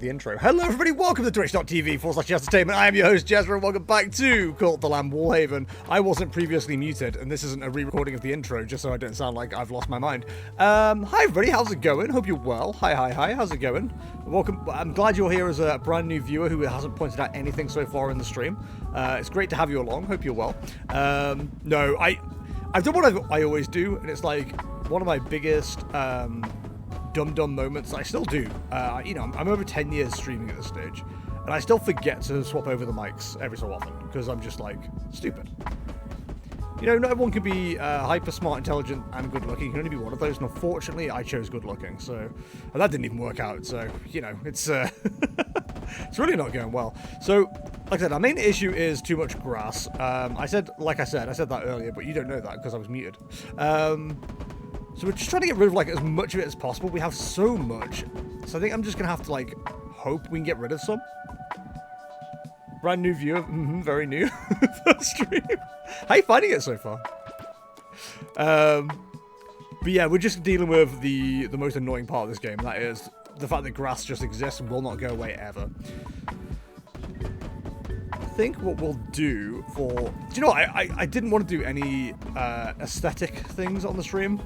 the intro. Hello everybody, welcome to twitch.tv/entertainment. I am your host Jezra and welcome back to Cult of the Lamb Woolhaven. I wasn't previously muted and this isn't a re-recording of the intro just so I don't sound like I've lost my mind. Hi everybody, how's it going? Hope you're well. Hi, how's it going? Welcome. I'm glad you're here as a brand new viewer who hasn't pointed out anything so far in the stream. It's great to have you along, hope you're well. No, I've done what I always do, and it's like one of my biggest dumb moments. I still do. You know, I'm over 10 years streaming at this stage, and I still forget to swap over the mics every so often because I'm just like stupid. You know, not everyone can be hyper smart, intelligent, and good looking. You can only be one of those, and unfortunately, I chose good looking. So, and that didn't even work out. So, you know, it's it's really not going well. So, like I said, our main issue is too much grass. I said that earlier, but you don't know that because I was muted. So we're just trying to get rid of like as much of it as possible. We have so much, so I think I'm just gonna have to like hope we can get rid of some. Brand new viewer, very new first stream. How you finding it so far? But yeah, we're just dealing with the most annoying part of this game. That is the fact that grass just exists and will not go away ever. I think what we'll do for... Do you know what? I didn't want to do any aesthetic things on the stream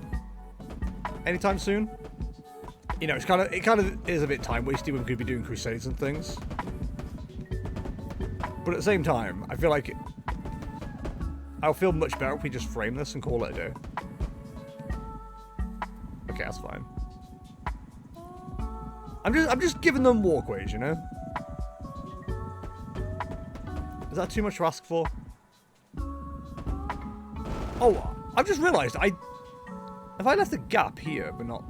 anytime soon. You know, it kind of is a bit time wasty when we could be doing crusades and things. But at the same time, I feel like I'll feel much better if we just frame this and call it a day. Okay, that's fine. I'm just giving them walkways, you know? Is that too much to ask for? Oh, I've just realised have I left a gap here, but not...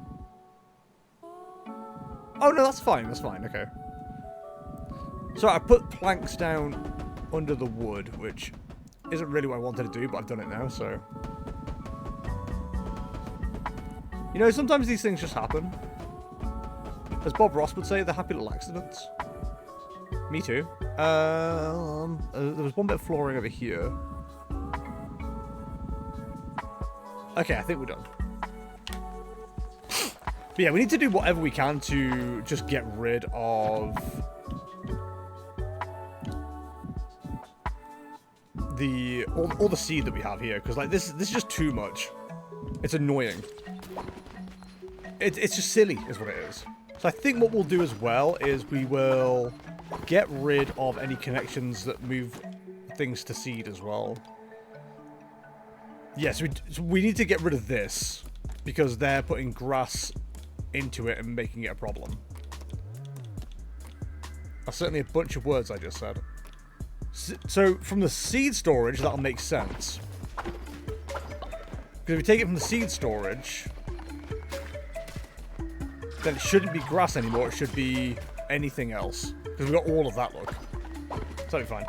Oh, no, that's fine, okay. So I put planks down under the wood, which isn't really what I wanted to do, but I've done it now, so... You know, sometimes these things just happen. As Bob Ross would say, they're happy little accidents. Me too. There was one bit of flooring over here. Okay, I think we're done. But yeah, we need to do whatever we can to just get rid of all the seed that we have here, because like this is just too much. It's annoying. It's just silly, is what it is. So I think what we'll do as well is we will get rid of any connections that move things to seed as well. Yes, so we need to get rid of this because they're putting grass into it and making it a problem. That's certainly a bunch of words I just said. So from the seed storage, that'll make sense. Because if we take it from the seed storage, then it shouldn't be grass anymore. It should be anything else. Because we've got all of that, look. Totally fine.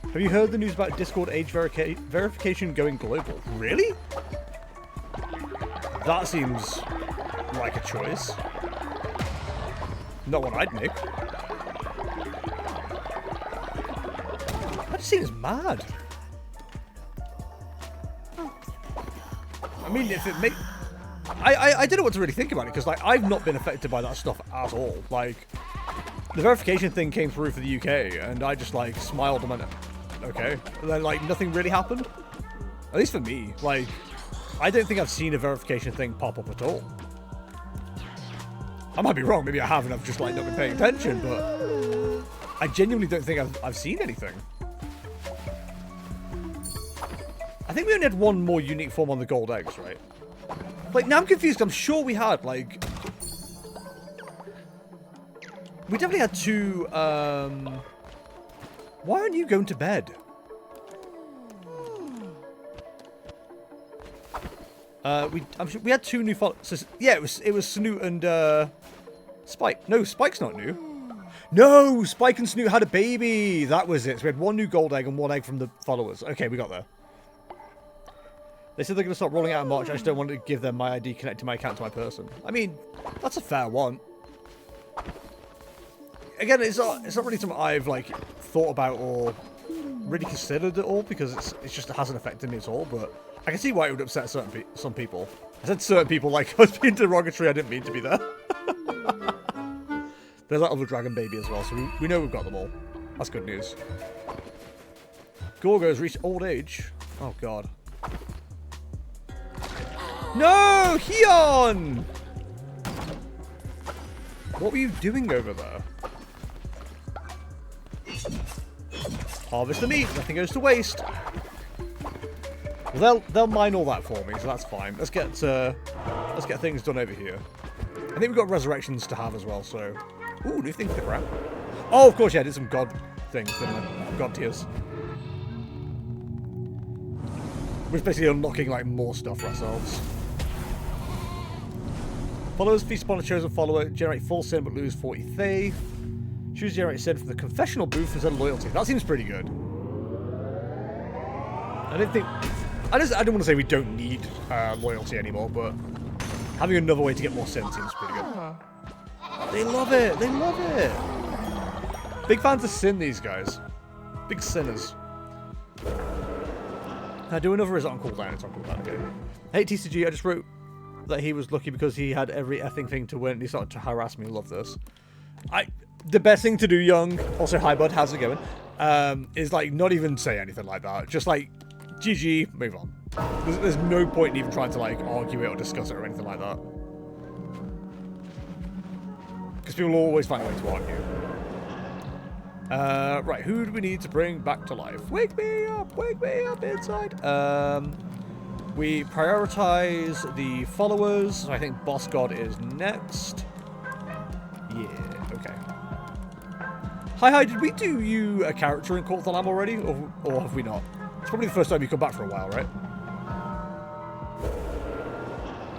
Have you heard the news about Discord age verification going global? Really? That seems like a choice. Not one I'd make. That just seems mad. I mean, if it make... I don't know what to really think about it, because like I've not been affected by that stuff at all. Like, the verification thing came through for the UK, and I just like smiled and went, okay. And then like nothing really happened. At least for me. Like, I don't think I've seen a verification thing pop up at all. I might be wrong, maybe I have and I've just like not been paying attention, but I genuinely don't think I've seen anything. I think we only had one more unique form on the gold eggs, right? Like, now I'm confused. I'm sure we had, like... We definitely had two, Why aren't you going to bed? I'm sure we had two new followers. So, yeah, it was Snoot and, Spike. No, Spike's not new. No! Spike and Snoot had a baby! That was it. So we had one new gold egg and one egg from the followers. Okay, we got there. They said they're going to start rolling out in March. I just don't want to give them my ID, connecting my account to my person. I mean, that's a fair one. Again, it's not really something I've like thought about or really considered at all, because it just hasn't affected me at all. But I can see why it would upset some people. I said certain people like I was being derogatory. I didn't mean to be there. There's that other dragon baby as well, so we know we've got them all. That's good news. Gorgo's reached old age. Oh, God. No! Heon! What were you doing over there? Harvest the meat. Nothing goes to waste. Well, they'll mine all that for me, so that's fine. Let's get things done over here. I think we've got resurrections to have as well, so... Ooh, new things to grab. Oh, of course, yeah, I did some god things, didn't I? God tiers. We're basically unlocking, like, more stuff for ourselves. Followers feast upon a chosen follower, generate full sin but lose 40 faith. Choose generate sin from the confessional booth instead of loyalty. That seems pretty good. I don't want to say we don't need loyalty anymore, but having another way to get more sin seems pretty good. They love it. They love it. Big fans of sin, these guys. Big sinners. Now, do another is on cooldown. It's on cooldown, okay. Hey, TCG, I just wrote that he was lucky because he had every effing thing to win and he started to harass me. Love this. The best thing to do, Young, also, hi, bud, how's it going? Is, like, not even say anything like that. Just, like, GG, move on. There's no point in even trying to, like, argue it or discuss it or anything like that. Because people will always find a way to argue. Right, who do we need to bring back to life? Wake me up inside. We prioritize the followers. So I think Boss God is next. Yeah, okay. Hi, did we do you a character in Cult of the Lamb already? Or have we not? It's probably the first time you come back for a while, right?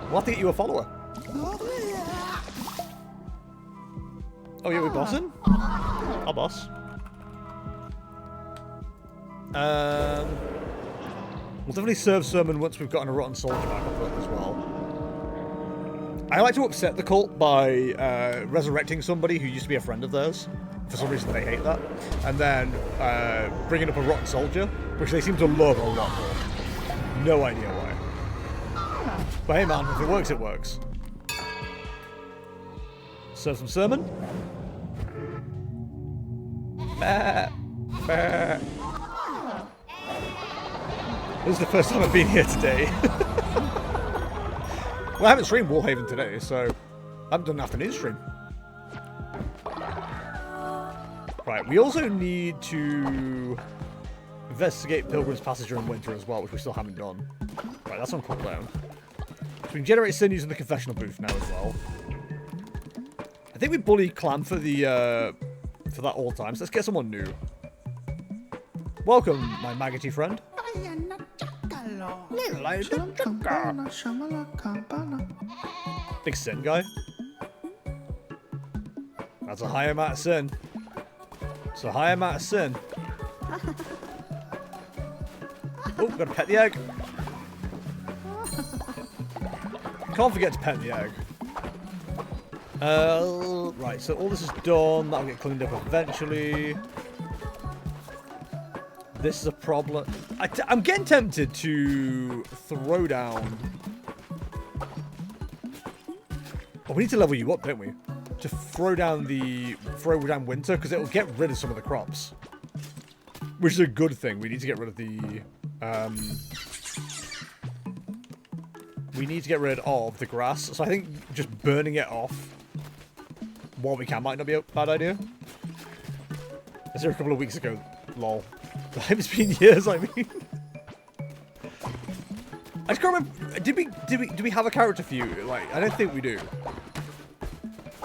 We'll have to get you a follower. Oh, yeah, we're bossing? I'll boss. We'll definitely serve Sermon once we've gotten a Rotten Soldier back up as well. I like to upset the cult by resurrecting somebody who used to be a friend of theirs. For some reason, they hate that. And then bringing up a Rotten Soldier, which they seem to love a lot more. No idea why. But hey, man, if it works, it works. Serve some Sermon. This is the first time I've been here today. Well, I haven't streamed Woolhaven today, so I haven't done an afternoon stream. Right, we also need to investigate Pilgrim's Passage during winter as well, which we still haven't done. Right, that's on cooldown. So we can generate sin using the confessional booth now as well. I think we bullied Clam for the for that all time, so let's get someone new. Welcome, my maggoty friend. Big sin guy. That's a high amount of sin. It's a high amount of sin. Oh, gotta pet the egg. Can't forget to pet the egg. Right, so all this is done. That'll get cleaned up eventually. This is a problem. I'm getting tempted to throw down. Oh, we need to level you up, don't we? To throw down winter, because it'll get rid of some of the crops. Which is a good thing. We need to get rid of the we need to get rid of the grass. So I think just burning it off while we can might not be a bad idea. I was here a couple of weeks ago. Lol. It's been years, I mean. I just can't remember. Do we have a character for you? Like, I don't think we do.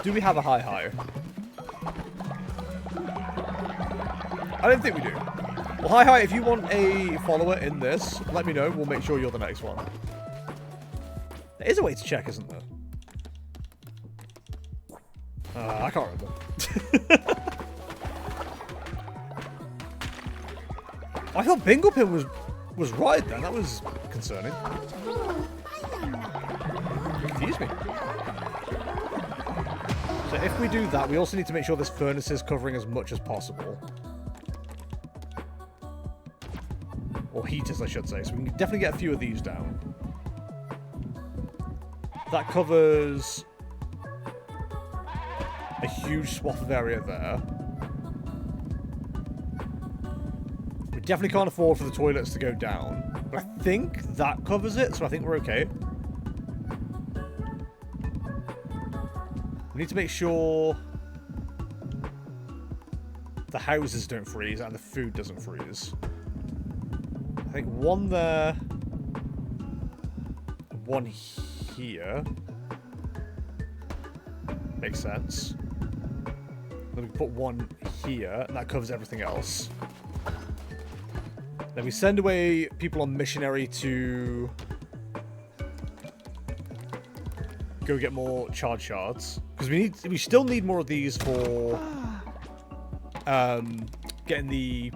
Do we have a hi? I don't think we do. Well, hi, if you want a follower in this, let me know. We'll make sure you're the next one. There is a way to check, isn't there? I can't remember. I thought Bingo Pin was right then. That was concerning. Confused me. So if we do that, we also need to make sure this furnace is covering as much as possible. Or heaters, I should say. So we can definitely get a few of these down. That covers a huge swath of area there. We definitely can't afford for the toilets to go down. But I think that covers it, so I think we're okay. We need to make sure the houses don't freeze and the food doesn't freeze. I think one there, one here. Makes sense. Then we put one here, and that covers everything else. Then we send away people on missionary to go get more charge shards, because we still need more of these for getting the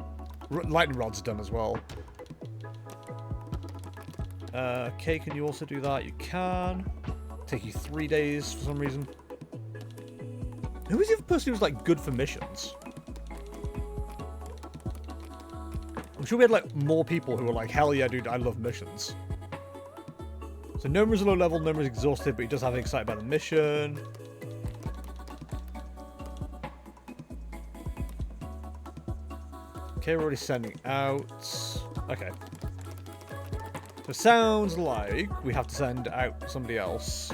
lightning rods done as well. Okay, can you also do that? You can. Take you 3 days for some reason. Who was the other person who was like good for missions? I'm sure we had like more people who were like, hell yeah, dude, I love missions. So Noma's a low level, Noma's exhausted, but he does have excited by the mission. Okay, we're already sending out. Okay. So it sounds like we have to send out somebody else.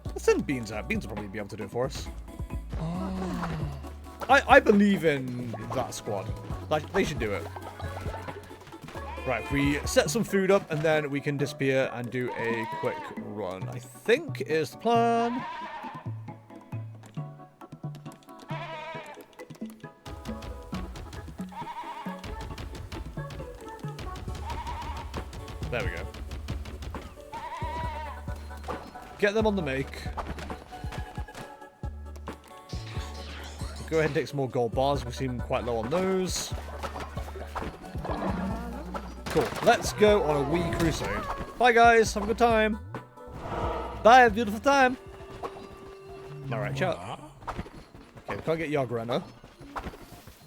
Let's send Beans out. Beans will probably be able to do it for us. I believe in that squad. Like, they should do it. Right, we set some food up and then we can disappear and do a quick run. I think is the plan. There we go. Get them on the make. Go ahead and take some more gold bars. We seem quite low on those. Cool. Let's go on a wee crusade. Bye, guys. Have a good time. Bye. Have a beautiful time. Alright, chat. Okay, we can't get Yargrana.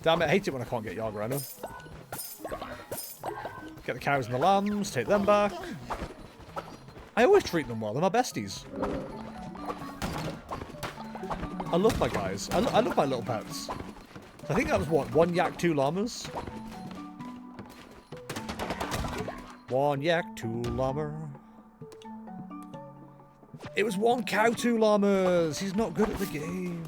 Damn it. I hate it when I can't get Yargrana. Get the cows and the lambs. Take them back. I always treat them well. They're my besties. I love my guys. I love my little pets. So I think that was what? 1 yak, 2 llamas? 1 yak, 2 llama. It was 1 cow, 2 llamas. He's not good at the game.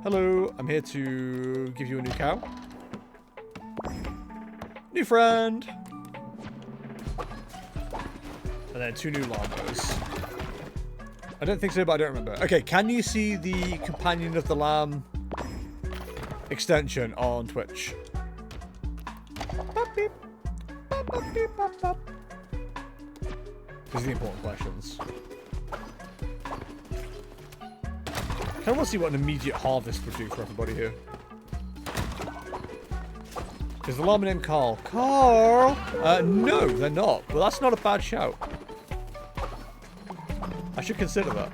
Hello, I'm here to give you a new cow. New friend. And then 2 new llamas. I don't think so, but I don't remember. Okay, can you see the Companion of the Lamb extension on Twitch? These are the important questions. I kind of want to see what an immediate harvest would do for everybody here. Is the llama named Carl? Carl? No, they're not. Well, that's not a bad shout. I should consider that.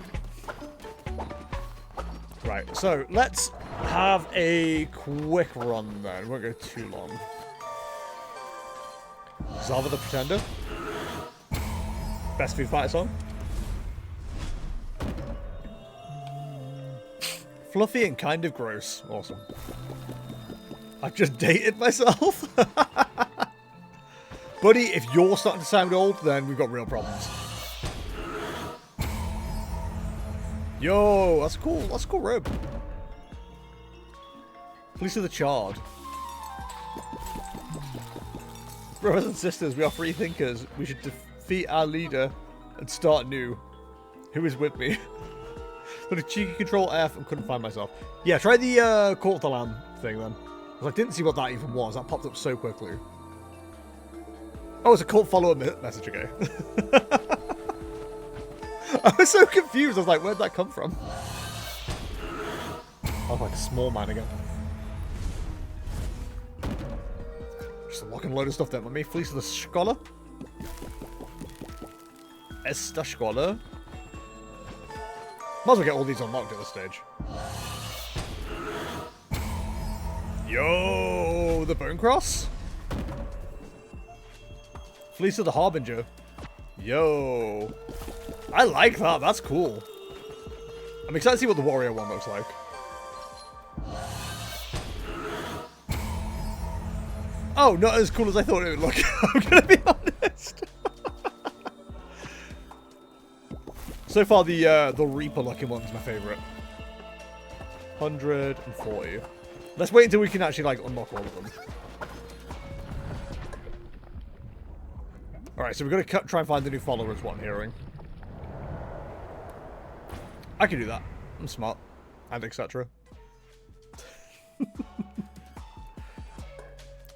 Right, so let's have a quick run then. It won't go too long. Zava the Pretender. Best food fighter song. Fluffy and kind of gross. Awesome. I've just dated myself. Buddy, if you're starting to sound old, then we've got real problems. Yo, that's cool. That's a cool robe. Police of the Charred. Brothers and sisters, we are free thinkers. We should defeat our leader and start new. Who is with me? But a cheeky control F and couldn't find myself. Yeah, try the Cult of the Lamb thing then. I didn't see what that even was. That popped up so quickly. Oh, it's a cult follower message, okay. I was so confused. I was like, where'd that come from? I was like a small man again. Just unlocking a load of stuff there. Let me Fleece of the Scholar. Esta Scholar. Might as well get all these unlocked at this stage. Yo, the Bone Cross. Fleece of the Harbinger. Yo. I like that. That's cool. I'm excited to see what the warrior one looks like. Oh, not as cool as I thought it would look. I'm gonna be honest. So far, the Reaper looking one's my favorite. 140. Let's wait until we can actually like unlock all of them. All right, so we're gonna try and find the new followers. What I'm hearing. I can do that. I'm smart, and etc.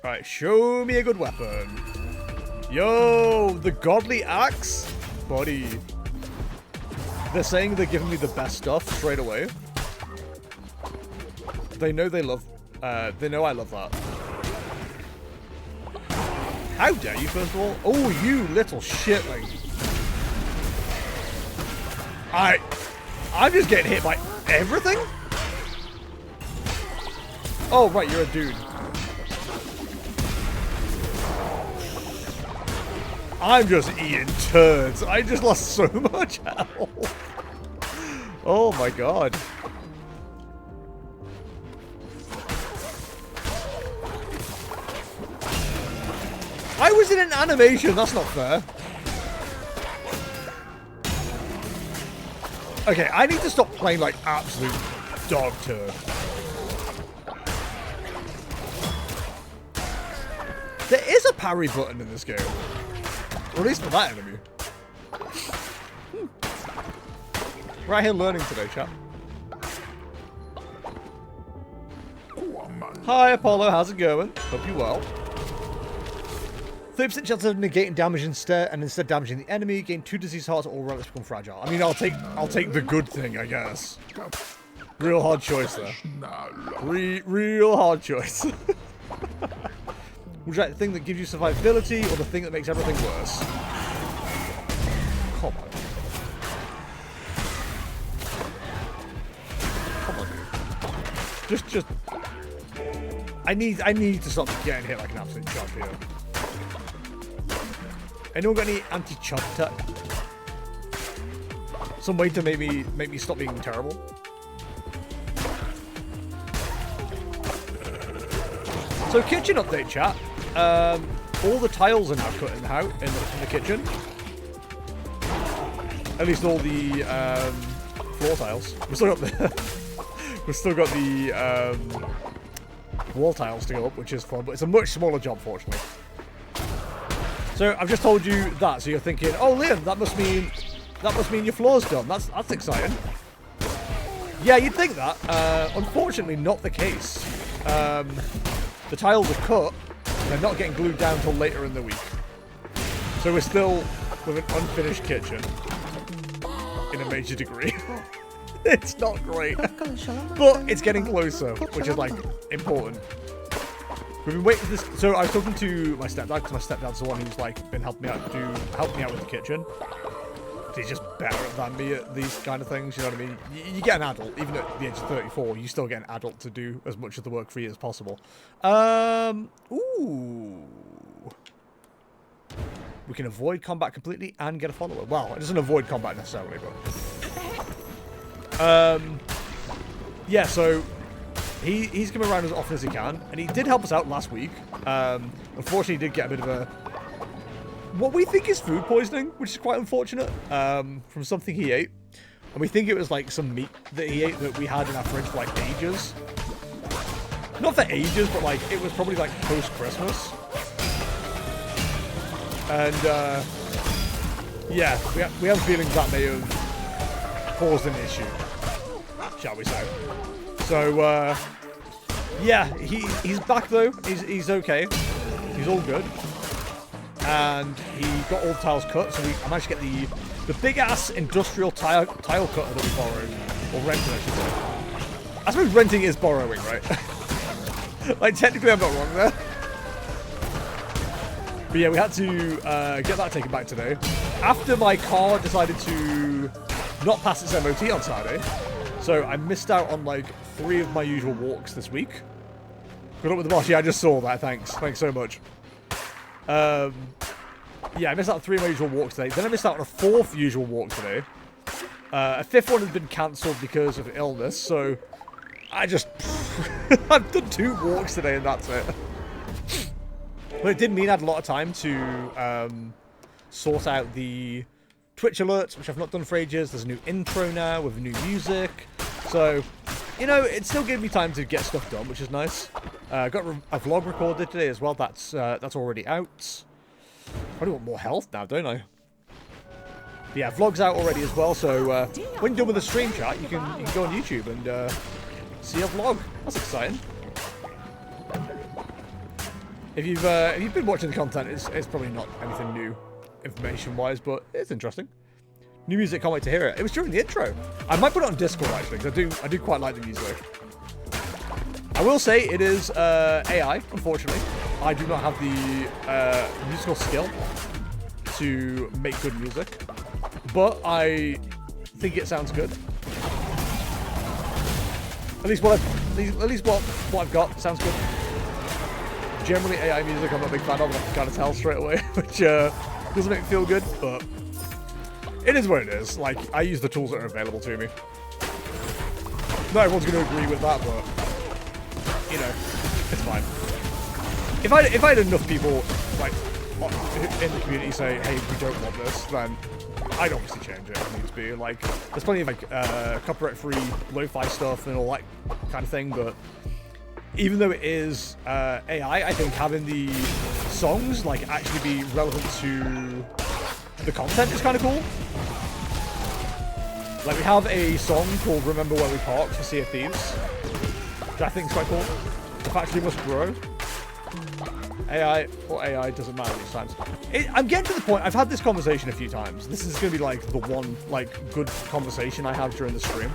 Alright, show me a good weapon. Yo, the godly axe? Buddy. They're saying they're giving me the best stuff straight away. They know they love... they know I love that. How dare you, first of all? Oh, you little shitling. I'm just getting hit by everything? Oh, right, you're a dude. I'm just eating turds. I just lost so much health. Oh my god. I was in an animation. That's not fair. Okay, I need to stop playing like absolute dog turd. There is a parry button in this game. Or at least for that enemy. Right here learning today, chap. Hi, Apollo. How's it going? Hope you're well. 30% chance of negating damage instead damaging the enemy. Gain 2 disease hearts, all relics become fragile. I mean, I'll take the good thing, I guess. Real hard choice there. Real hard choice. Would you like the thing that gives you survivability or the thing that makes everything worse? Come on. Come on, dude. Just... I need to stop getting hit like an absolute chump here. Anyone got any anti-chump tech? Some way to make me stop being terrible? So kitchen update, chat. All the tiles are now cut in the kitchen. At least all the floor tiles. We've still got the wall tiles to go up, which is fun, but it's a much smaller job, fortunately. So I've just told you that, so you're thinking, oh, Liam, that must mean your floor's done. That's exciting. Yeah, you'd think that. Unfortunately, not the case. The tiles are cut. They're not getting glued down until later in the week. So we're still with an unfinished kitchen in a major degree. It's not great. But it's getting closer, which is, like, important. We've been waiting for this. So I was talking to my stepdad, because my stepdad's the one who's, like, been helping me out with the kitchen. He's just better than me at these kind of things, you know what I mean? You get an adult, even at the age of 34, you still get an adult to do as much of the work for you as possible. Ooh. We can avoid combat completely and get a follower. Well, it doesn't avoid combat necessarily, but... yeah, so... He's coming around as often as he can, and he did help us out last week. Unfortunately, he did get a bit of a... what we think is food poisoning, which is quite unfortunate, from something he ate. And we think it was like some meat that he ate that we had in our fridge for like ages. Not for ages, but like it was probably like post-Christmas. And yeah, we have a feeling that may have caused an issue, shall we say. So yeah, he's back though. He's okay. He's all good. And he got all the tiles cut, so I managed to get the big-ass industrial tile cutter that we borrowed. Or rented, I should say. I suppose renting is borrowing, right? Like, technically I'm not wrong there. But yeah, we had to get that taken back today. After my car decided to not pass its MOT on Saturday. So I missed out on, like, 3 of my usual walks this week. Good luck with the boss. Yeah, I just saw that. Thanks so much. Yeah, I missed out on 3 of my usual walks today. Then I missed out on a 4th usual walk today. A 5th one has been cancelled because of illness, so I just... I've done 2 walks today and that's it. But it did mean I had a lot of time to sort out the Twitch alerts, which I've not done for ages. There's a new intro now with new music. So, you know, it still gave me time to get stuff done, which is nice. Got a vlog recorded today as well. That's already out. Probably want more health now, don't I? But yeah, vlog's out already as well. So when you're done with the stream chat, you can go on YouTube and see a vlog. That's exciting. If you've been watching the content, it's probably not anything new, information-wise, but it's interesting. New music, can't wait to hear it. It was during the intro. I might put it on Discord actually, because I do quite like the music. I will say it is AI, unfortunately. I do not have the musical skill to make good music, but I think it sounds good. At least what I've got sounds good. Generally, AI music I'm not a big fan of, and I can kind of tell straight away, which doesn't make me feel good, but it is what it is. Like, I use the tools that are available to me. Not everyone's going to agree with that, but, you know, it's fine. If I had enough people, like, in the community say, hey, we don't want this, then I'd obviously change it if it needs to be. Like, there's plenty of, like, copyright-free lo-fi stuff and all that kind of thing, but even though it is AI, I think having the songs, like, actually be relevant to the content is kind of cool. Like, we have a song called Remember Where We Parked for Sea of Thieves, which I think is quite cool. The Factory Must Grow. AI or AI doesn't matter these times. I'm getting to the point, I've had this conversation a few times. This is going to be, like, the one, like, good conversation I have during the stream.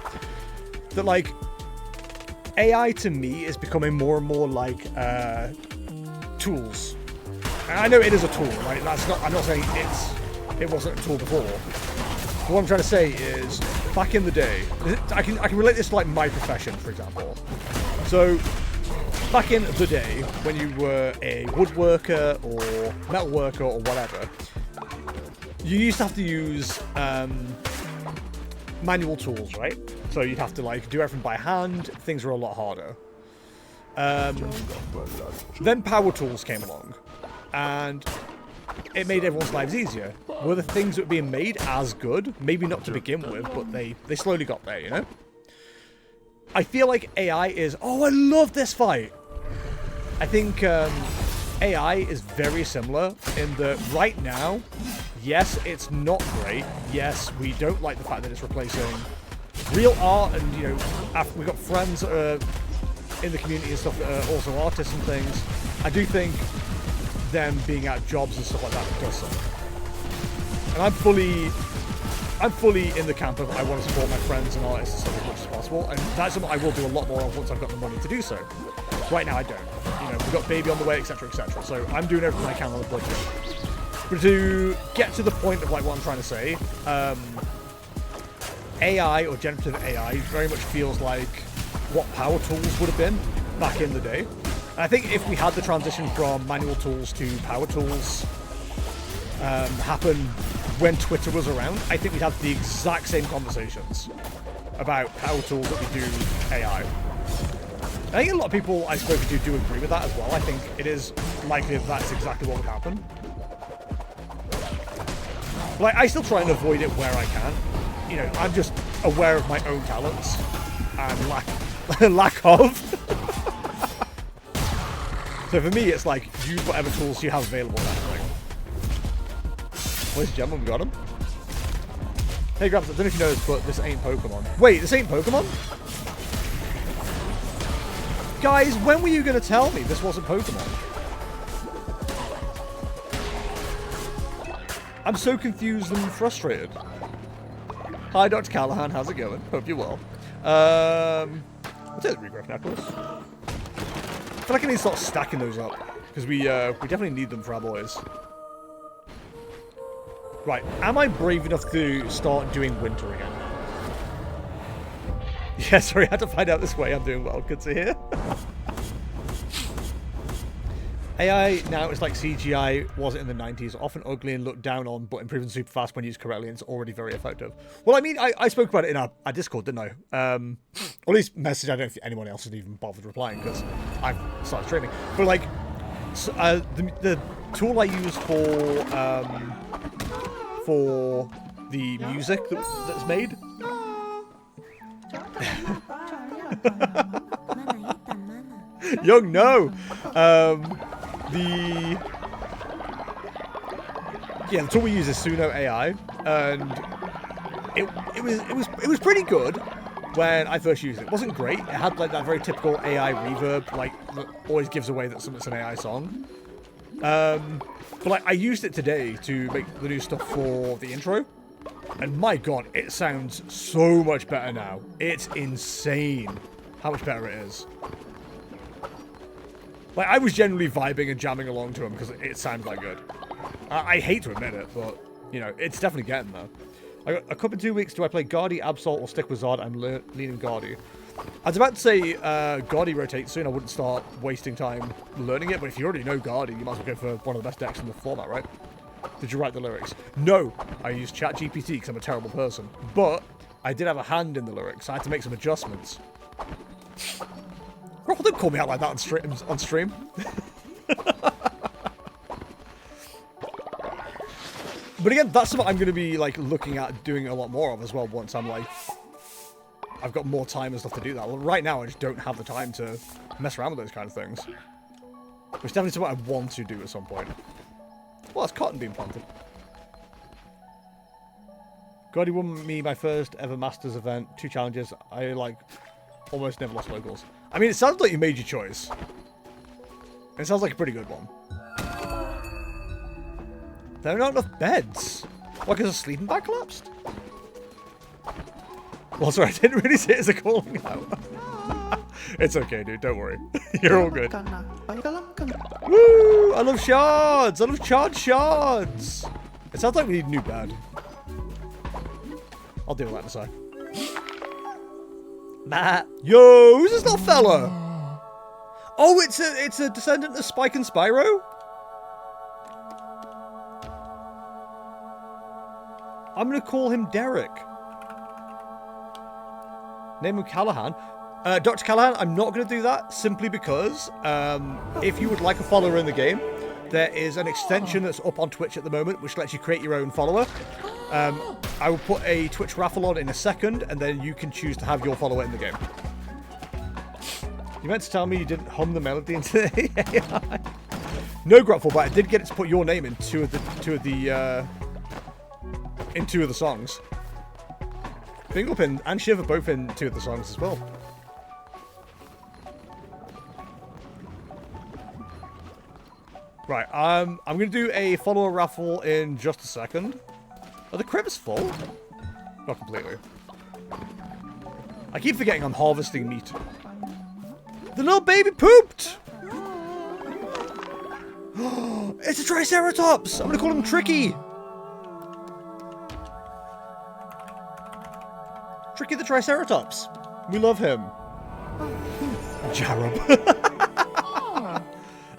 That, like, AI to me is becoming more and more like tools. And I know it is a tool, right? That's not. I'm not saying it wasn't a tool before. But what I'm trying to say is, back in the day, I can relate this to like my profession, for example. So, back in the day, when you were a woodworker or metal worker or whatever, you used to have to use manual tools, right? So you'd have to like do everything by hand. Things were a lot harder. Then power tools came along, and it made everyone's lives easier. Were the things that were being made as good? Maybe not to begin with, but they slowly got there, you know? I feel like AI is... Oh, I love this fight! I think AI is very similar in that right now, yes, it's not great. Yes, we don't like the fact that it's replacing real art, and, you know, we've got friends that are in the community and stuff that are also artists and things. I do think them being out of jobs and stuff like that does something. And I'm fully in the camp of I want to support my friends and artists and stuff as much as possible, and that's something I will do a lot more of once I've got the money to do so. Right now I don't. You know, we've got baby on the way, etc, etc. So I'm doing everything I can on the budget. But to get to the point of like what I'm trying to say, AI or generative AI very much feels like what power tools would have been back in the day. And I think if we had the transition from manual tools to power tools happen when Twitter was around, I think we'd have the exact same conversations about power tools that we do AI. I think a lot of people I've spoken to do agree with that as well. I think it is likely that that's exactly what would happen. Like, I still try and avoid it where I can. You know, I'm just aware of my own talents and lack of. So for me, it's like, use whatever tools you have available. That thing. Where's Gemma? We got him. Hey, Grabs, I don't know if you know this, but this ain't Pokemon. Wait, this ain't Pokemon? Guys, when were you going to tell me this wasn't Pokemon? I'm so confused and frustrated. Hi, Dr. Callahan. How's it going? Hope you're well. What's it? Regrowth necklace. I feel like I need to start stacking those up because we definitely need them for our boys. Right, am I brave enough to start doing winter again? Yeah, sorry, I had to find out this way. I'm doing well. Good to hear. AI now is like CGI was it in the 90s, often ugly and looked down on, but improving super fast when used correctly, and it's already very effective. Well, I mean, I spoke about it in our Discord, didn't I? Or at least message. I don't think anyone else had even bothered replying because I've started streaming. But like, the tool I use for the music that's made. Young, no. The tool we use is Suno AI, and it was pretty good when I first used it. It wasn't great. It had like that very typical AI reverb, like that always gives away that something's an AI song. But like I used it today to make the new stuff for the intro, and my god, it sounds so much better now. It's insane how much better it is. Like, I was generally vibing and jamming along to him because it sounded like good. I hate to admit it, but, you know, it's definitely getting there. I got a couple of 2 weeks. Do I play Guardi, Absol, or stick with Zard? I'm leaning Guardi. I was about to say Guardi rotates soon. I wouldn't start wasting time learning it, but if you already know Guardi, you might as well go for one of the best decks in the format, right? Did you write the lyrics? No, I used ChatGPT because I'm a terrible person. But I did have a hand in the lyrics. I had to make some adjustments. Oh, don't call me out like that on stream. But again, that's something I'm going to be like looking at doing a lot more of as well once I'm like, I've got more time and stuff to do that. Well, right now I just don't have the time to mess around with those kind of things. Which is definitely something I want to do at some point. Well, that's cotton being planted. God, he won me my first ever Masters event. 2 challenges. I like almost never lost locals. I mean, it sounds like you made your choice. It sounds like a pretty good one. There are not enough beds. What, because a sleeping bag collapsed? Well, sorry, I didn't really see it as a calling out. It's okay, dude. Don't worry. You're all good. Woo! I love shards! I love charged shards! It sounds like we need a new bed. I'll deal with that in a sec. Matt. Yo, who's this little fella? Oh, it's a descendant of Spike and Spyro? I'm gonna call him Derek. Name him Callahan. Dr. Callahan, I'm not gonna do that simply because if you would like a follower in the game, there is an extension that's up on Twitch at the moment which lets you create your own follower. I will put a Twitch raffle on in a second, and then you can choose to have your follower in the game. You meant to tell me you didn't hum the melody into the AI. No, Grotful, but I did get it to put your name in two of the songs. Fingerpin and Shiv are both in 2 of the songs as well. Right, I'm going to do a follower raffle in just a second. Are the cribs full? Not completely. I keep forgetting I'm harvesting meat. The little baby pooped! It's a Triceratops! I'm going to call him Tricky! Tricky the Triceratops. We love him. Jarub.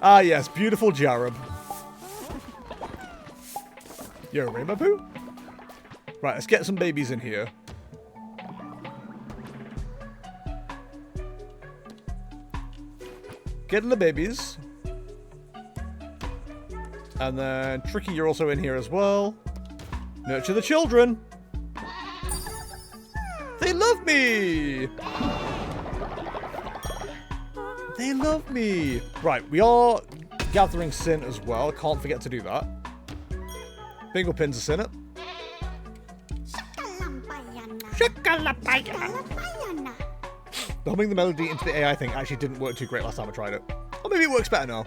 Ah, yes. Beautiful Jarub. Yo, Rainbow Poo? Right, let's get some babies in here. Get in the babies. And then, Tricky, you're also in here as well. Nurture the children. They love me! They love me! Right, we are gathering sin as well. Can't forget to do that. Bingo pins are sin it. Humming the melody into the AI thing actually didn't work too great last time I tried it. Or maybe it works better now.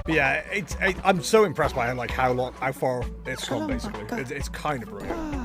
But yeah, I'm so impressed by like how far it's come basically. It's kind of brilliant.